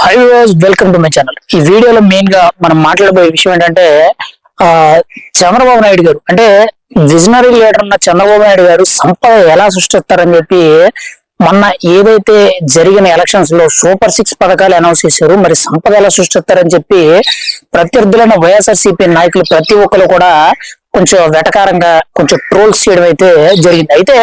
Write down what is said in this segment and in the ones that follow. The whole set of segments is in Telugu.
High was welcome to my channel. ఈ వీడియోలో మెయిన్ గా మనం మాట్లాడబోయే విషయం ఏంటంటే ఆ చంద్రబాబు నాయుడు గారు అంటే విజనరీ లీడర్ ఉన్న చంద్రబాబు నాయుడు గారు సంపద ఎలా సృష్టిస్తారని చెప్పి మొన్న ఏదైతే జరిగిన ఎలక్షన్స్ లో సూపర్ 6 పథకాలు అనౌన్స్ చేశారు. మరి సంపద ఎలా సృష్టిస్తారని చెప్పి ప్రత్యర్థులైన వైఎస్ఆర్సీపీ నాయకులు ప్రతి ఒక్కరు కూడా కొంచెం వెటకారంగా కొంచెం ట్రోల్స్ చేయడం అయితే జరిగింది. అయితే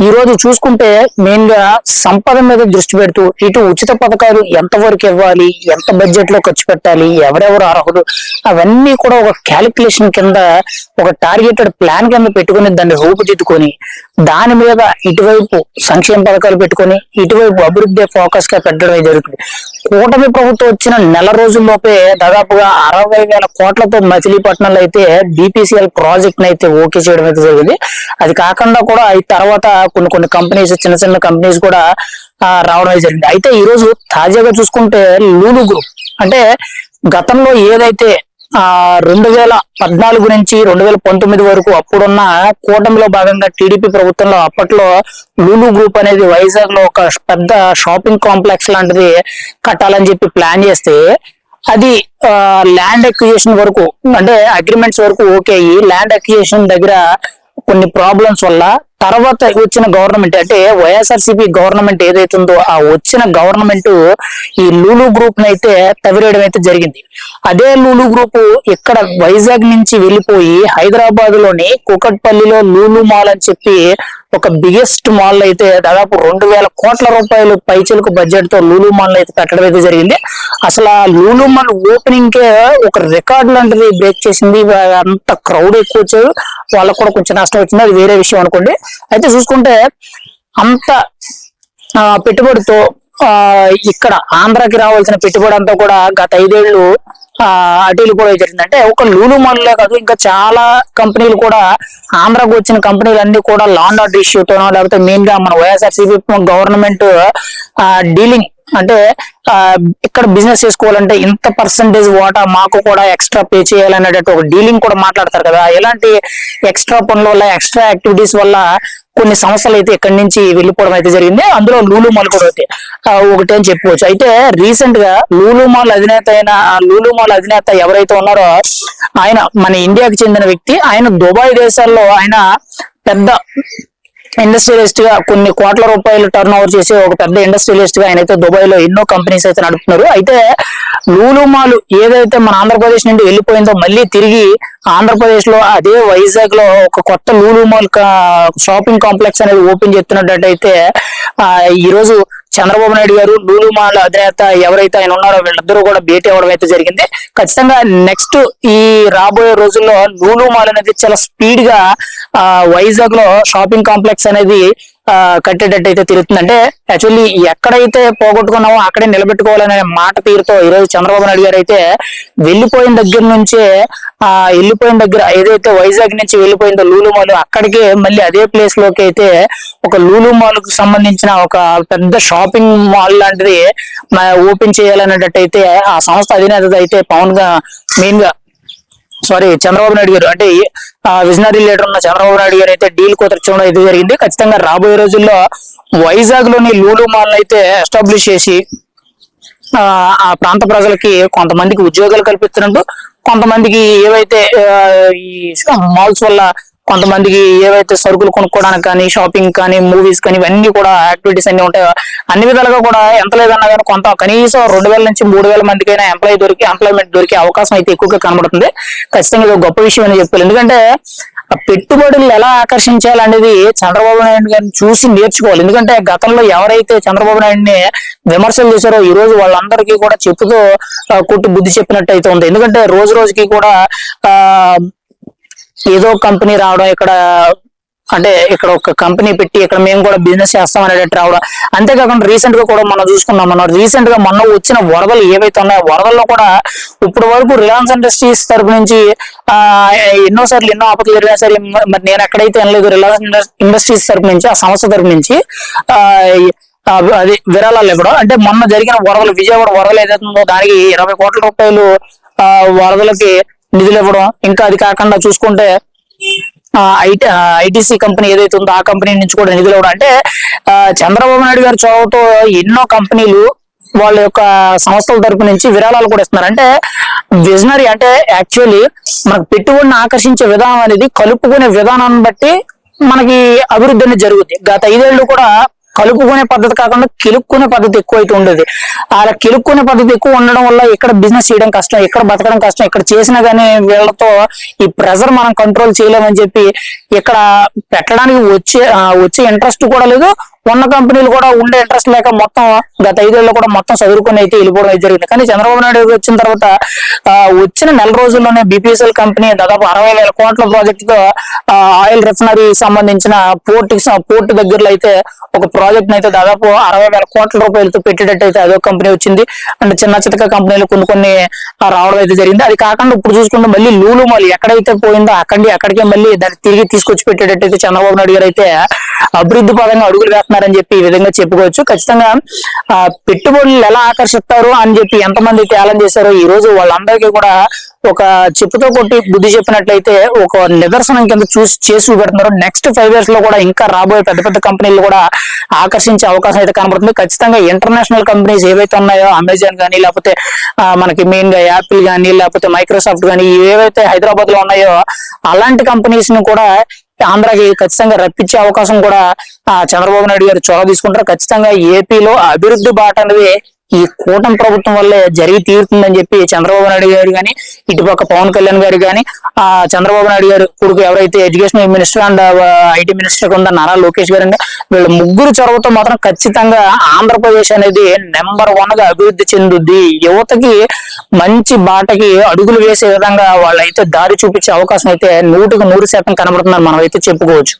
ఈ రోజు చూసుకుంటే మెయిన్ గా సంపద మీద దృష్టి పెడుతూ ఇటు ఉచిత పథకాలు ఎంతవరకు ఇవ్వాలి, ఎంత బడ్జెట్ లో ఖర్చు పెట్టాలి, ఎవరెవరు అర్హులు, అవన్నీ కూడా ఒక క్యాలిక్యులేషన్ కింద ఒక టార్గెటెడ్ ప్లాన్ కింద పెట్టుకుని దాన్ని రూపుదిద్దుకొని దాని మీద ఇటువైపు సంక్షేమ పథకాలు పెట్టుకొని ఇటువైపు అభివృద్ధి ఫోకస్ గా పెట్టడం జరుగుతుంది. కూటమి ప్రభుత్వం వచ్చిన నెల రోజుల్లోపే దాదాపుగా 60,000 కోట్లతో మచిలీపట్నంలో అయితే బీపీసీఎల్ ప్రాజెక్ట్ అయితే ఓకే చేయడం అయితే జరిగింది. అది కాకుండా కూడా ఈ తర్వాత కొన్ని కంపెనీస్, చిన్న చిన్న కంపెనీస్ కూడా రావడం అయితే జరిగింది. అయితే ఈ రోజు తాజాగా చూసుకుంటే లూలు గ్రూప్ అంటే గతంలో ఏదైతే 2014 నుంచి 2019 వరకు అప్పుడున్న కూటమిలో భాగంగా టీడీపీ ప్రభుత్వంలో అప్పట్లో లూలు గ్రూప్ అనేది వైజాగ్ లో ఒక పెద్ద షాపింగ్ కాంప్లెక్స్ లాంటిది కట్టాలని చెప్పి ప్లాన్ చేస్తే అది ల్యాండ్ అక్విజిషన్ వరకు అంటే అగ్రిమెంట్స్ వరకు ఓకే అయ్యి ల్యాండ్ అక్విజిషన్ దగ్గర కొన్ని ప్రాబ్లమ్స్ వల్ల తర్వాత వచ్చిన గవర్నమెంట్ అంటే వైఎస్ఆర్సీపీ గవర్నమెంట్ ఏదైతుందో ఆ వచ్చిన గవర్నమెంట్ ఈ లూలు గ్రూప్ అయితే తవిరేయడం అయితే జరిగింది. అదే లూలు గ్రూప్ ఇక్కడ వైజాగ్ నుంచి వెళ్ళిపోయి హైదరాబాద్ లోని కూకట్పల్లిలో లూలు మాల్ అని చెప్పి ఒక బిగ్గెస్ట్ మాల్ అయితే దాదాపు 2,000 కోట్ల రూపాయలు పైచలకు బడ్జెట్ తో లూలు మాల్ అయితే పెట్టడం అయితే జరిగింది. అసలు ఆ లూలు మాల్ ఓపెనింగ్ కే ఒక రికార్డ్ లాంటిది బ్రేక్ చేసింది. అంత క్రౌడ్ ఎక్కువ వచ్చారు, వాళ్ళకు కూడా కొంచెం నష్టం వచ్చింది, అది వేరే విషయం అనుకోండి. అయితే చూసుకుంటే అంత పెట్టుబడితో ఇక్కడ ఆంధ్రాకి రావాల్సిన పెట్టుబడి అంతా కూడా గత 5 ఏళ్ళు అటీలు కూడా జరిగింది. అంటే ఒక లూలు మాల్లే కాదు, ఇంకా చాలా కంపెనీలు కూడా ఆంధ్రాకు వచ్చిన కంపెనీలు అన్ని కూడా లాండ్ ఆర్డర్ ఇష్యూతోనో లేకపోతే మెయిన్ గా మన వైఎస్ఆర్సీపీ గవర్నమెంట్ డీలింగ్ అంటే ఇక్కడ బిజినెస్ చేసుకోవాలంటే ఇంత పర్సంటేజ్ వాటా మాకు కూడా ఎక్స్ట్రా పే చేయాలనేటట్టు ఒక డీలింగ్ కూడా మాట్లాడతారు కదా. ఎలాంటి ఎక్స్ట్రా పనుల వల్ల, ఎక్స్ట్రా యాక్టివిటీస్ వల్ల కొన్ని సంస్థలు అయితే ఇక్కడి నుంచి వెళ్ళిపోవడం అయితే జరిగింది. అందులో లూలు మాల్ కూడా అయితే ఒకటి అని చెప్పుకోవచ్చు. అయితే రీసెంట్ గా లూలు మాల్ అధినేత ఎవరైతే ఉన్నారో ఆయన మన ఇండియాకి చెందిన వ్యక్తి. ఆయన దుబాయ్ దేశాల్లో ఆయన పెద్ద ఇండస్ట్రియలిస్ట్ గా కొన్ని కోట్ల రూపాయలు టర్న్ ఓవర్ చేసే ఒక పెద్ద ఇండస్ట్రియలిస్ట్ గా ఆయన అయితే దుబాయ్ లో ఎన్నో కంపెనీస్ అయితే నడుపుతున్నారు. అయితే లూలు మాల్ ఏదైతే మన ఆంధ్రప్రదేశ్ నుండి వెళ్ళిపోయిందో మళ్ళీ తిరిగి ఆంధ్రప్రదేశ్ లో అదే వైజాగ్ లో ఒక కొత్త లూలు మాల్ షాపింగ్ కాంప్లెక్స్ అనేది ఓపెన్ చేస్తున్నట్టయితే ఈ రోజు చంద్రబాబు నాయుడు గారు లూలు మాల్ అధినేత ఎవరైతే ఆయన ఉన్నారో వీళ్ళిద్దరూ కూడా భేటీ అవ్వడం అయితే జరిగింది. ఖచ్చితంగా నెక్స్ట్ ఈ రాబోయే రోజుల్లో లూలు మాల్ అనేది చాలా స్పీడ్ గా వైజాగ్ లో షాపింగ్ కాంప్లెక్స్ అనేది కట్టేటట్టు అయితే తిరుగుతుంది. అంటే యాక్చువల్లీ ఎక్కడైతే పోగొట్టుకున్నామో అక్కడే నిలబెట్టుకోవాలనే మాట తీరుతో ఈరోజు చంద్రబాబు నాయుడు గారు అయితే వెళ్ళిపోయిన దగ్గర ఏదైతే వైజాగ్ నుంచి వెళ్ళిపోయిందో లూలు మాల్ అక్కడికే మళ్ళీ అదే ప్లేస్ లోకి అయితే ఒక లూలు మాల్ కు సంబంధించిన ఒక పెద్ద షాపింగ్ మాల్ లాంటిది ఓపెన్ చేయాలనేటట్టు అయితే ఆ సంస్థ అధినేత అయితే చంద్రబాబు నాయుడు గారు అంటే విజనరీ లీడర్ ఉన్న చంద్రబాబు నాయుడు గారు అయితే డీల్ కుదర్చడం అయితే జరిగింది. ఖచ్చితంగా రాబోయే రోజుల్లో వైజాగ్ లోని లూలు మాల్ అయితే ఎస్టాబ్లిష్ చేసి ఆ ప్రాంత ప్రజలకి కొంతమందికి ఉద్యోగాలు కల్పిస్తున్నట్టు, కొంతమందికి ఏవైతే ఈ మాల్స్ వల్ల కొంతమందికి ఏవైతే సరుకులు కొనుక్కోవడానికి కానీ, షాపింగ్ కానీ, మూవీస్ కానీ ఇవన్నీ కూడా యాక్టివిటీస్ అన్ని ఉంటాయో అన్ని విధాలుగా కూడా ఎంత లేదన్నా కానీ కొంత కనీసం 2,000 నుంచి 3,000 మందికైనా ఎంప్లాయ్మెంట్ దొరికే అవకాశం అయితే ఎక్కువగా కనబడుతుంది. ఖచ్చితంగా ఇది ఒక గొప్ప విషయం అని చెప్పాలి. ఎందుకంటే పెట్టుబడులు ఎలా ఆకర్షించాలనేది చంద్రబాబు నాయుడు గారిని చూసి నేర్చుకోవాలి. ఎందుకంటే గతంలో ఎవరైతే చంద్రబాబు నాయుడిని విమర్శలు చేశారో ఈ రోజు వాళ్ళందరికీ కూడా చెప్పుతో కొట్టి బుద్ధి చెప్పినట్టు అయితే ఉంది. ఎందుకంటే రోజు రోజుకి కూడా ఏదో కంపెనీ రావడం, ఇక్కడ ఒక కంపెనీ పెట్టి ఇక్కడ మేము కూడా బిజినెస్ చేస్తాం అనేటట్టు రావడం. అంతేకాకుండా రీసెంట్ గా కూడా మనం చూసుకున్నాం, మొన్న వచ్చిన వరదలు ఏవైతే ఉన్నాయో వరదల్లో కూడా ఇప్పటి వరకు రిలయన్స్ ఇండస్ట్రీస్ తరపు నుంచి ఎన్నో ఆపదలు జరిగినా సరే మరి నేను ఎక్కడైతే అనలేదు రిలయన్స్ ఇండస్ట్రీస్ తరపు నుంచి ఆ సంస్థ తరపు నుంచి అది విరాళాలు ఇవ్వడం. అంటే మొన్న జరిగిన వరదలు, విజయవాడ వరదలు ఏదైతుందో దానికి 20 కోట్ల రూపాయలు వరదలకి నిధులు ఇవ్వడం. ఇంకా అది కాకుండా చూసుకుంటే ఐటీసీ కంపెనీ ఏదైతే ఉందో ఆ కంపెనీ నుంచి కూడా నిధులు ఇవ్వడం. అంటే చంద్రబాబు నాయుడు గారి చొరవతో ఎన్నో కంపెనీలు వాళ్ళ యొక్క సంస్థల తరపు నుంచి విరాళాలు కూడా ఇస్తున్నారు. అంటే విజనరీ, అంటే యాక్చువల్లీ మనకు పెట్టుబడిని ఆకర్షించే విధానం అనేది కలుపుకునే విధానాన్ని బట్టి మనకి అభివృద్ధి అనేది జరుగుతుంది. గత 5 ఏళ్ళు కూడా కలుపుకునే పద్ధతి కాకుండా కిలుక్కునే పద్ధతి ఎక్కువ అయితే ఉండేది. అలా కిలుక్కునే పద్ధతి ఎక్కువ ఉండడం వల్ల ఇక్కడ బిజినెస్ చేయడం కష్టం, ఇక్కడ బతకడం కష్టం, ఇక్కడ చేసినా గానీ వీళ్ళతో ఈ ప్రెజర్ మనం కంట్రోల్ చేయలేమని చెప్పి ఇక్కడ పెట్టడానికి వచ్చే ఇంట్రెస్ట్ కూడా లేదు. ఉన్న కంపెనీలు కూడా ఉండే ఇంట్రెస్ట్ లేక మొత్తం గత 5 ఏళ్ళు కూడా మొత్తం చదువుకొని అయితే వెళ్ళిపోవడం అయితే జరిగింది. కానీ చంద్రబాబు నాయుడు వచ్చిన తర్వాత వచ్చిన నెల రోజుల్లోనే BPCL కంపెనీ దాదాపు 60,000 కోట్ల ప్రాజెక్ట్ తో ఆయిల్ రిఫైనరీ సంబంధించిన పోర్ట్ దగ్గరలో అయితే ఒక ప్రాజెక్ట్ అయితే దాదాపు 60,000 కోట్ల రూపాయలతో పెట్టేటట్టు అయితే అదొక కంపెనీ వచ్చింది. అంటే చిన్న చితక కంపెనీలు కొన్ని రావడం అయితే జరిగింది. అది కాకుండా ఇప్పుడు చూసుకుంటే మళ్ళీ లూలు మాల్ ఎక్కడైతే పోయిందో అక్కడికే మళ్ళీ దాన్ని తిరిగి తీసుకొచ్చి పెట్టేటట్టు అయితే చంద్రబాబు నాయుడు గారు అయితే అభివృద్ధి పరంగా అడుగులు వేస్తున్నారని చెప్పి ఈ విధంగా చెప్పుకోవచ్చు. ఖచ్చితంగా పెట్టుబడులు ఎలా ఆకర్షిస్తారు అని చెప్పి ఎంతమంది త్యాగం చేశారో ఈ రోజు వాళ్ళందరికీ కూడా ఒక చెప్పుతో కొట్టి బుద్ధి చెప్పినట్లయితే ఒక నిదర్శనం కింద చేసి చూపెడుతున్నారు. నెక్స్ట్ 5 years లో కూడా ఇంకా రాబోయే పెద్ద పెద్ద కంపెనీలు కూడా ఆకర్షించే అవకాశం అయితే కనబడుతుంది. ఖచ్చితంగా ఇంటర్నేషనల్ కంపెనీస్ ఏవైతే ఉన్నాయో అమెజాన్ కానీ, లేకపోతే మనకి మెయిన్ గా యాపిల్ కానీ, లేకపోతే మైక్రోసాఫ్ట్ కానీ, ఏవైతే హైదరాబాద్ లో ఉన్నాయో అలాంటి కంపెనీస్ ని కూడా ఆంధ్రాకి ఖచ్చితంగా రప్పించే అవకాశం కూడా చంద్రబాబు నాయుడు గారు చొరవ తీసుకుంటారు. ఖచ్చితంగా ఏపీలో అభివృద్ధి బాట అనేది ఈ కూటమి ప్రభుత్వం వల్లే జరిగి తీరుతుందని చెప్పి చంద్రబాబు నాయుడు గారు కానీ, ఇటుపక్క పవన్ కళ్యాణ్ గారు కానీ, చంద్రబాబు నాయుడు గారు కొడుకు ఎవరైతే education minister and IT minister ఉందో నారా లోకేష్ గారు, వీళ్ళ ముగ్గురు చొరవతో మాత్రం ఖచ్చితంగా ఆంధ్రప్రదేశ్ అనేది నెంబర్ 1 గా అభివృద్ధి చెందుద్ది. యువతకి మంచి బాటకి అడుగులు వేసే విధంగా వాళ్ళైతే దారి చూపించే అవకాశం అయితే 100% కనబడుతుందని మనం అయితే చెప్పుకోవచ్చు.